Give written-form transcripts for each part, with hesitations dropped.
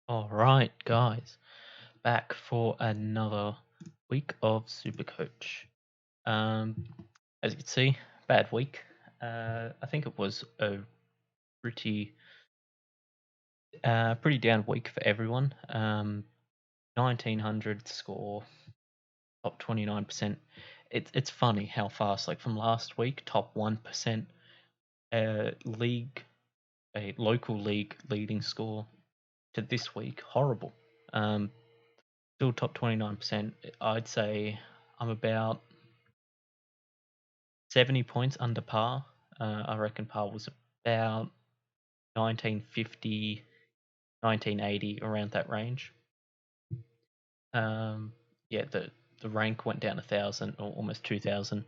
All right, guys, back for another week of Supercoach. Um, as you can see, bad week. I think it was a pretty, pretty down week for everyone. 1900 score, top 29%. It's funny how fast, like from last week, top 1%, league, a local league leading score to this week, horrible. Um, Still top 29%. I'd say I'm about 70 points under par. I reckon par was about 1950, 1980, around that range. Yeah, the rank went down 1,000 or almost 2,000.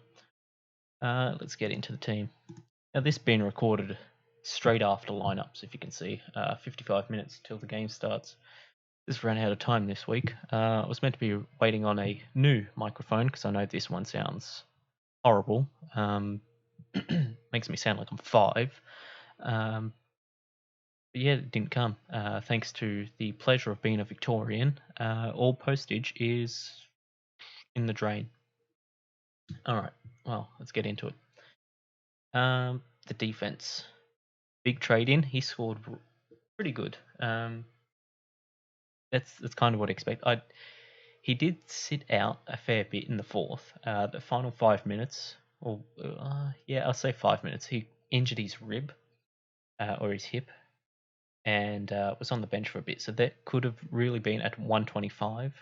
Let's get into the team. Now, this being recorded straight after lineups, if you can see, 55 minutes till the game starts. Just ran out of time this week. I was meant to be waiting on a new microphone because I know this one sounds horrible. Makes me sound like I'm five. But yeah, it didn't come. Thanks to the pleasure of being a Victorian, all postage is in the drain. All right, well, let's get into it. The defense, big trade in. He scored pretty good. That's kind of what I expect. He did sit out a fair bit in the fourth. The final 5 minutes, or yeah, I'll say 5 minutes. He injured his rib or his hip, and was on the bench for a bit. So that could have really been at 125,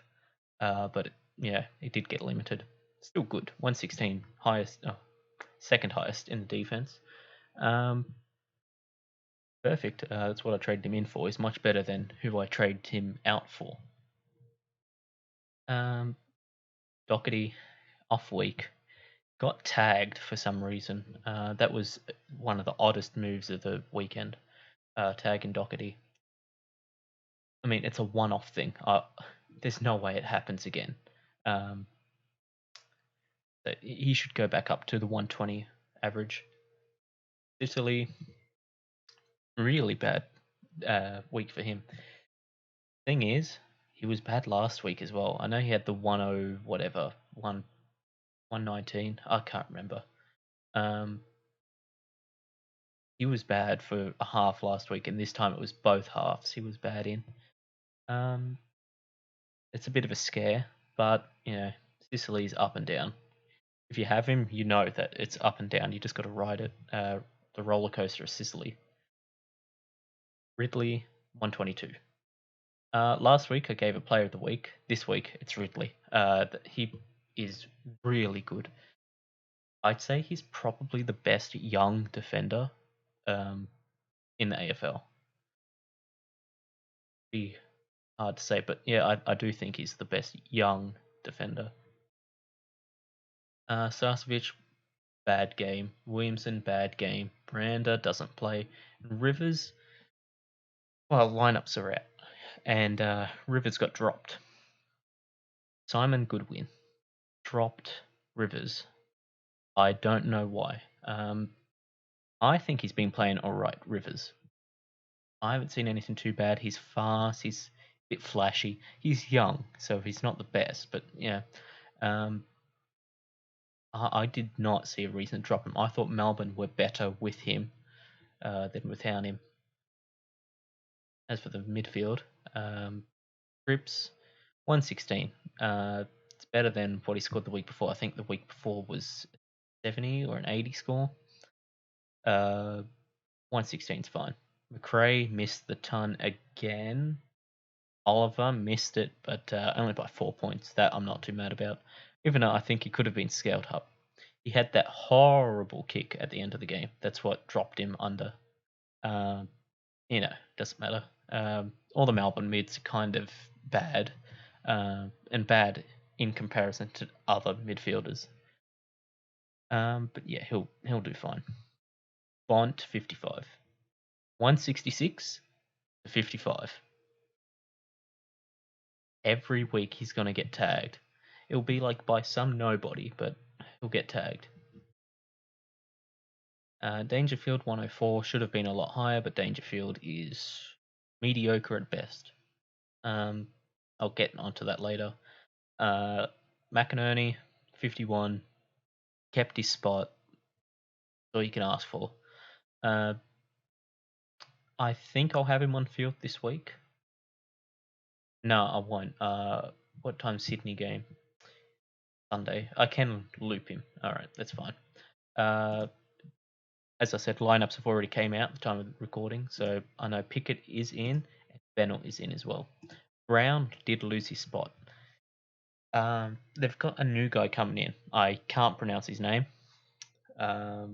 but yeah, it did get limited. Still good, 116, second highest in the defense. Um, Perfect. That's what I traded him in for. He's much better than who I traded him out for. Um, Doherty, off week, got tagged for some reason. That was one of the oddest moves of the weekend. Tagging Doherty. I mean, it's a one-off thing. There's no way it happens again. Um, he should go back up to the 120 average. Italy, really bad week for him. Thing is, he was bad last week as well. I know he had the 10 whatever 119. I can't remember. Um, he was bad for a half last week, and this time it was both halves. He was bad in. Um, it's a bit of a scare, but Sicily's up and down. If you have him, you know that it's up and down. You just got to ride it. The roller coaster of Sicily. Ridley, 122. Last week I gave a player of the week. This week it's Ridley. He is really good. I'd say he's probably the best young defender in the AFL. Be hard to say, but yeah, I do think he's the best young defender. Sarcevic, bad game. Williamson, bad game. Miranda doesn't play. Rivers, well, lineups are out, and Rivers got dropped. Simon Goodwin dropped Rivers. I don't know why. I think he's been playing all right, Rivers. I haven't seen anything too bad. He's fast. He's a bit flashy. He's young, so he's not the best. But yeah, um, I did not see a reason to drop him. I thought Melbourne were better with him than without him. As for the midfield, Cripps, 116. It's better than what he scored the week before. I think the week before was 70 or an 80 score. 116 is fine. McRae missed the ton again. Oliver missed it, but only by 4 points. That I'm not too mad about, even though I think he could have been scaled up. He had that horrible kick at the end of the game. That's what dropped him under. Doesn't matter. All the Melbourne mids are kind of bad, and bad in comparison to other midfielders. But yeah, he'll do fine. Bont 55, 166 to 55. Every week he's gonna get tagged. It'll be like by some nobody, but he'll get tagged. Dangerfield 104 should have been a lot higher, but Dangerfield is mediocre at best. I'll get onto that later. McInerney, 51, kept his spot. That's all you can ask for. I think I'll have him on field this week. No, I won't. What time's Sydney game? Sunday. I can loop him. All right, that's fine. As I said, lineups have already came out at the time of recording, so I know Pickett is in and Bennell is in as well. Brown did lose his spot. They've got a new guy coming in. I can't pronounce his name. I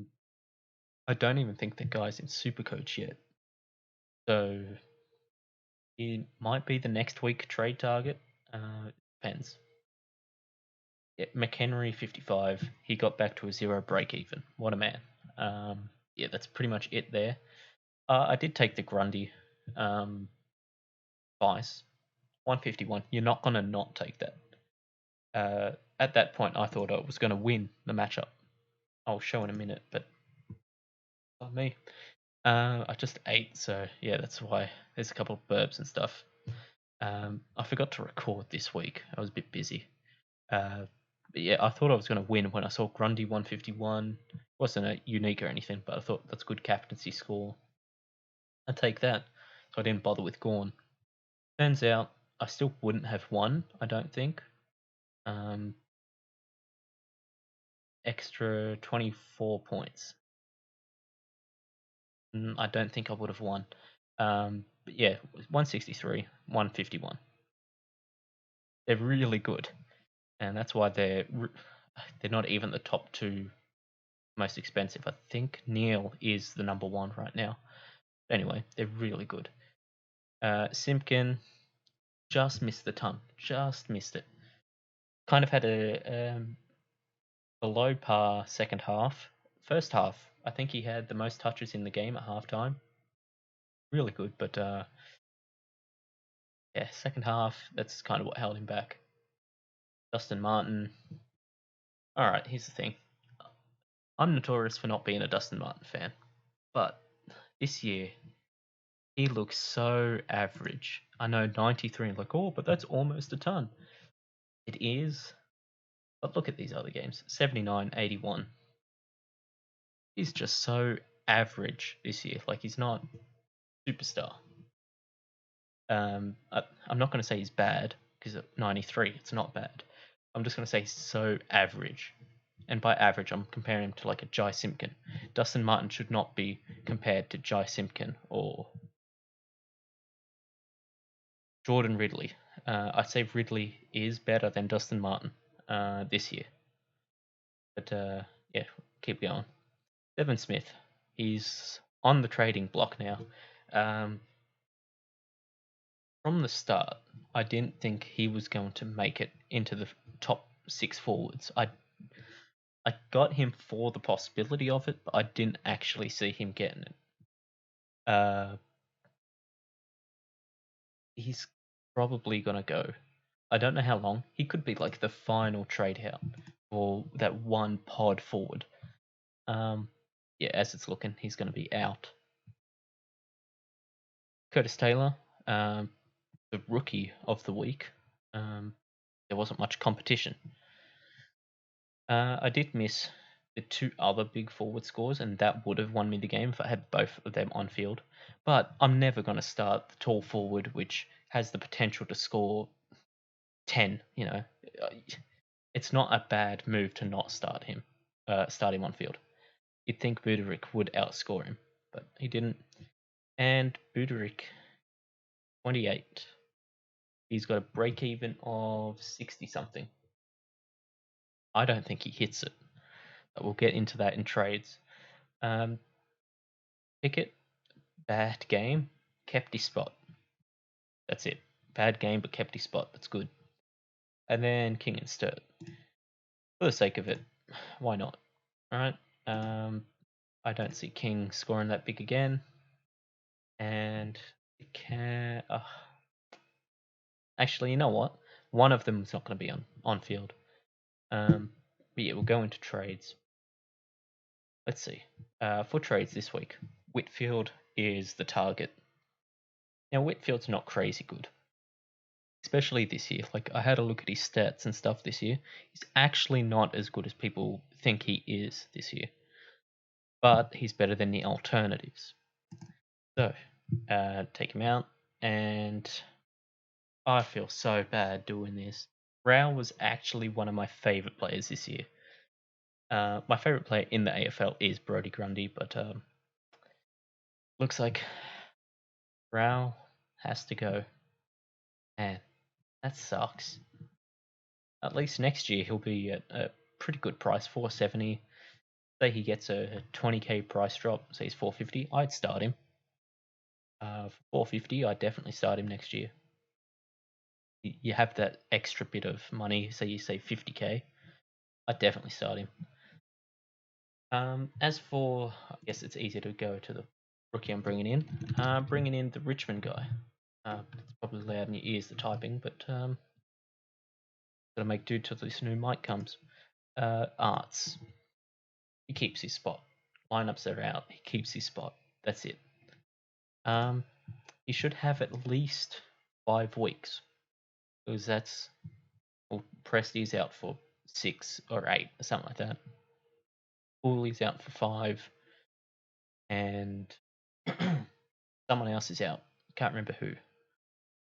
don't even think the guy's in Supercoach yet. So he might be the next week trade target. Depends. Yeah, McHenry, 55. He got back to a 0 break even. What a man. Yeah, that's pretty much it there. I did take the Grundy Vice. 151. You're not going to not take that. At that point, I thought I was going to win the matchup. I'll show in a minute, but not me. I just ate, so yeah, that's why there's a couple of burps and stuff. I forgot to record this week. I was a bit busy. But yeah, I thought I was going to win when I saw Grundy 151. Wasn't a unique or anything, but I thought that's a good captaincy score. I'd take that. So I didn't bother with Gorn. Turns out I still wouldn't have won, I don't think. Extra 24 points. I don't think I would have won. But yeah, 163, 151. They're really good, and that's why they're not even the top two most expensive. I think Neil is the number one right now. Anyway, they're really good. Simpkin just missed the ton. Just missed it. Kind of had a below par second half. First half, I think he had the most touches in the game at halftime. Really good, but yeah, second half, that's kind of what held him back. Dustin Martin. Alright, here's the thing. I'm notorious for not being a Dustin Martin fan, but this year, he looks so average. I know 93, and like, oh, but that's almost a ton. It is, but look at these other games. 79, 81. He's just so average this year. Like, he's not superstar. I'm not going to say he's bad, because at 93, it's not bad. I'm just going to say he's so average. And by average, I'm comparing him to like a Jai Simpkin. Dustin Martin should not be compared to Jai Simpkin or Jordan Ridley. I'd say Ridley is better than Dustin Martin this year. But yeah, keep going. Devin Smith, he's on the trading block now. From the start, I didn't think he was going to make it into the top 6 forwards. I got him for the possibility of it, but I didn't actually see him getting it. He's probably gonna go. I don't know how long. He could be like the final trade out or that one pod forward. Yeah, as it's looking, he's gonna be out. Curtis Taylor, the rookie of the week. There wasn't much competition. I did miss the 2 other big forward scores, and that would have won me the game if I had both of them on field. But I'm never going to start the tall forward, which has the potential to score 10. You know, it's not a bad move to not start him on field. You'd think Buderick would outscore him, but he didn't. And Buderick, 28. He's got a break even of 60 something. I don't think he hits it, but we'll get into that in trades. Pickett, bad game, kept his spot. That's it. Bad game, but kept his spot. That's good. And then King and Sturt. For the sake of it, why not? Alright. I don't see King scoring that big again. And it can. Actually, you know what? One of them is not going to be on field. But yeah, we'll go into trades. Let's see. For trades this week, Whitfield is the target. Now, Whitfield's not crazy good. especially this year. Like I had a look at his stats and stuff this year. He's actually not as good as people think he is this year, but he's better than the alternatives. So, take him out, and I feel so bad doing this. Rao was actually one of my favorite players this year. My favorite player in the AFL is Brodie Grundy, but looks like Rao has to go. Man, that sucks. At least next year he'll be at a pretty good price, 470. Say he gets a 20k price drop, say he's 450, I'd start him. For 450, I'd definitely start him next year. You have that extra bit of money, say you say 50k, I'd definitely start him. As for, I guess it's easier to go to the rookie I'm bringing in. Bringing in the Richmond guy. It's probably loud in your ears, the typing, but gotta make do till this new mic comes. Arts. He keeps his spot. Lineups are out. He keeps his spot. That's it. He should have at least 5 weeks, because that's, well, Presti's out for 6 or 8 or something like that. Pooley's out for 5, and someone else is out. Can't remember who.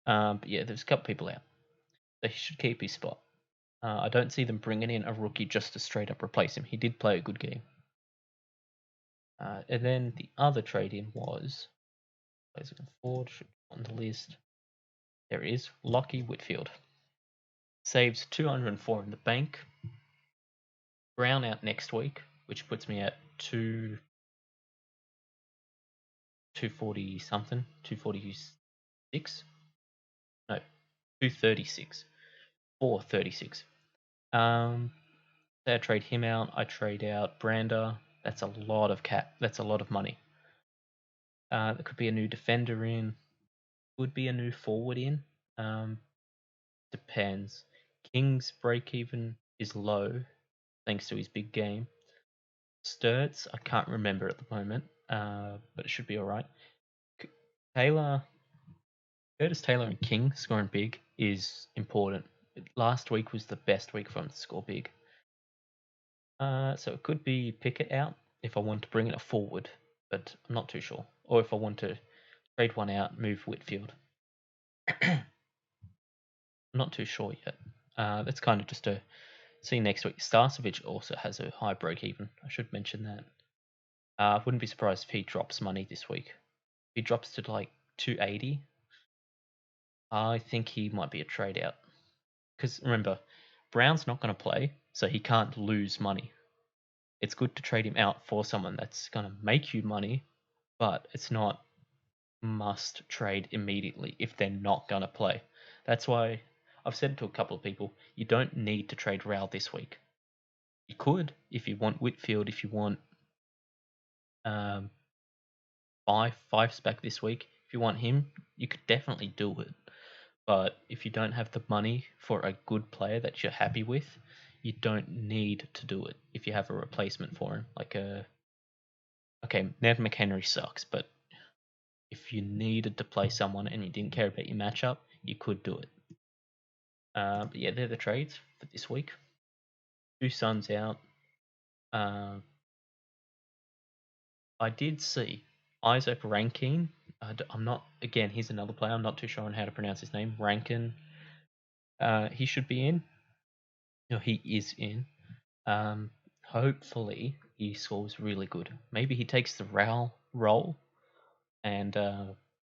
But yeah, there's a couple people out. So he should keep his spot. I don't see them bringing in a rookie just to straight up replace him. He did play a good game. And then the other trade-in was, players looking forward, should be on the list. There it is, Lockie Whitfield. Saves 204 in the bank. Brown out next week, which puts me at 240 something, 246. No, 236. 436. Say I trade him out, I trade out Brander. That's a lot of cap. That's a lot of money. There could be a new defender in. Would be a new forward in. Depends. King's break even is low, thanks to his big game. Sturts, I can't remember at the moment, but it should be alright. Taylor, Curtis Taylor and King scoring big is important. Last week was the best week for him to score big. So it could be Pickett out if I want to bring in a forward, but I'm not too sure. Or if I want to trade one out, move Whitfield. I'm not too sure yet. That's kind of just a see next week. Starcevic also has a high break even. I should mention that. I wouldn't be surprised if he drops money this week. If he drops to like 280, I think he might be a trade out. Because remember, Brown's not going to play, so he can't lose money. It's good to trade him out for someone that's going to make you money, but it's not must trade immediately if they're not going to play. That's why I've said to a couple of people, you don't need to trade Rao this week. You could if you want Whitfield, if you want five back this week. If you want him, you could definitely do it. But if you don't have the money for a good player that you're happy with, you don't need to do it if you have a replacement for him. Like okay, Ned McHenry sucks, but if you needed to play someone and you didn't care about your matchup, you could do it. But yeah, they're the trades for this week. 2 Suns out. I did see Isaac Rankin. I'm not, again, he's another player. I'm not too sure on how to pronounce his name. Rankin. He should be in. No, he is in. Hopefully he scores really good. Maybe he takes the Rao role and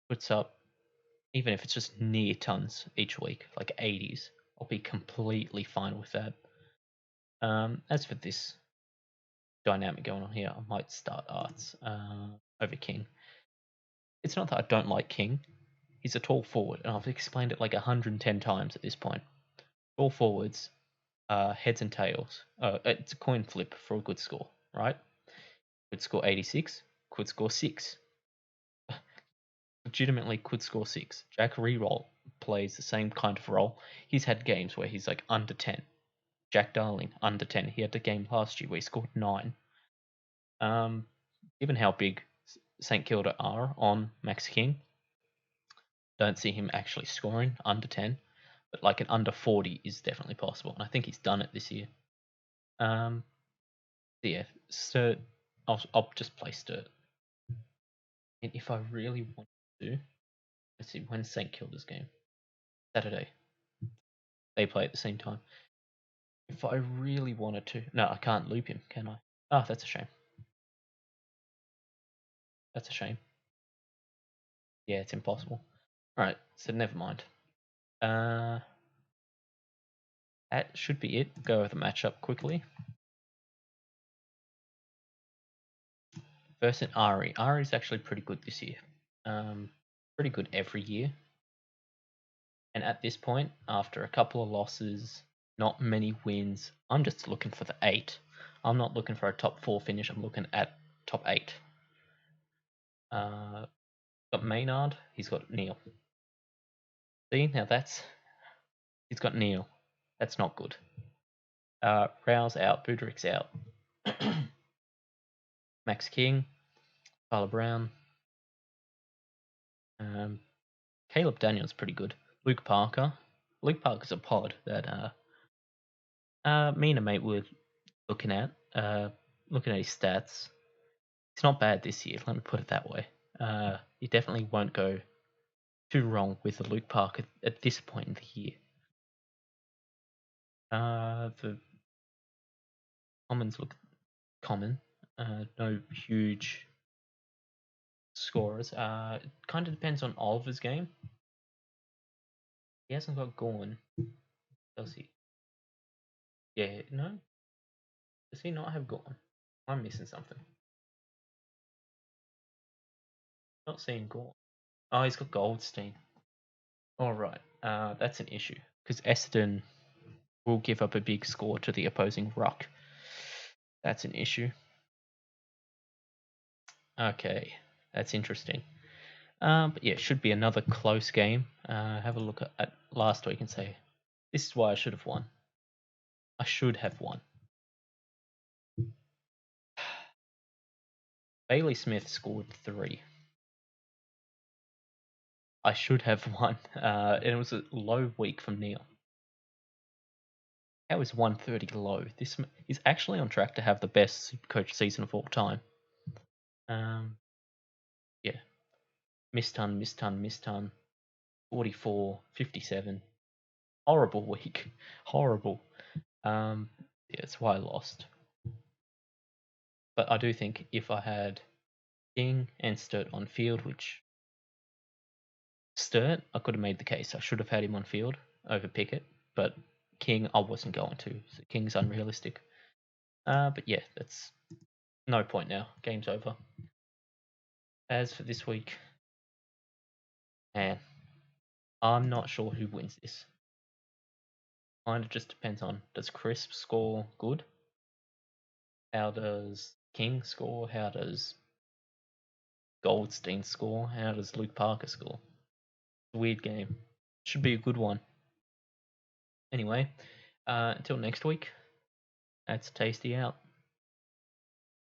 puts up, even if it's just near tons each week, like 80s. I'll be completely fine with that. As for this dynamic going on here, I might start Arts over King. It's not that I don't like King. He's a tall forward, and I've explained it like 110 times at this point. Tall forwards, heads and tails. It's a coin flip for a good score, right? Could score 86, could score 6. Legitimately could score 6. Jack Reroll plays the same kind of role. He's had games where he's like under 10. Jack Darling, under 10. He had the game last year where he scored 9. Given how big St Kilda are on Max King, don't see him actually scoring under 10. but like an under 40 is definitely possible, and I think he's done it this year. So yeah, Sturt. I'll just play Sturt. And if I really want to, let's see, when's St Kilda's game? Saturday. They play at the same time. If I really wanted to, no, I can't loop him, can I? Oh, that's a shame. That's a shame. Yeah, it's impossible. All right, so never mind. That should be it. Go over the matchup quickly. Versus Ari. Ari's actually pretty good this year. Pretty good every year. And at this point, after a couple of losses, not many wins, I'm just looking for the 8. I'm not looking for a top 4 finish. I'm looking at top 8. Got Maynard. He's got Neil. See, now he's got Neil. That's not good. Rouse out. Budrick's out. Max King. Tyler Brown. Caleb Daniels pretty good. Luke Parker. Luke Parker's a pod that me and a mate were looking at. Looking at his stats. It's not bad this year, let me put it that way. You definitely won't go too wrong with the Luke Parker at this point in the year. The commons look common. No huge scorers. It kind of depends on Oliver's game. He hasn't got Gorn, does he? Yeah, no? Does he not have Gorn? I'm missing something. Not seeing Gorn. Oh, he's got Goldstein. Alright, that's an issue. Because Essendon will give up a big score to the opposing ruck. That's an issue. Okay, that's interesting. But yeah, it should be another close game. Have a look at last week and say, this is why I should have won. I should have won. Bailey Smith scored 3. I should have won. And it was a low week from Neil. How is 130 low? This is actually on track to have the best Supercoach season of all time. Yeah. Miston. 44, 57. Horrible week. Horrible. Yeah, that's why I lost. But I do think if I had King and Sturt on field, which Sturt, I could have made the case. I should have had him on field over Pickett, but King, I wasn't going to. So King's unrealistic. But yeah, that's no point now. Game's over. As for this week, man, I'm not sure who wins this. Kind of just depends on, does Crisp score good? How does King score? How does Goldstein score? How does Luke Parker score? It's a weird game. Should be a good one. Anyway, until next week, that's Tasty out.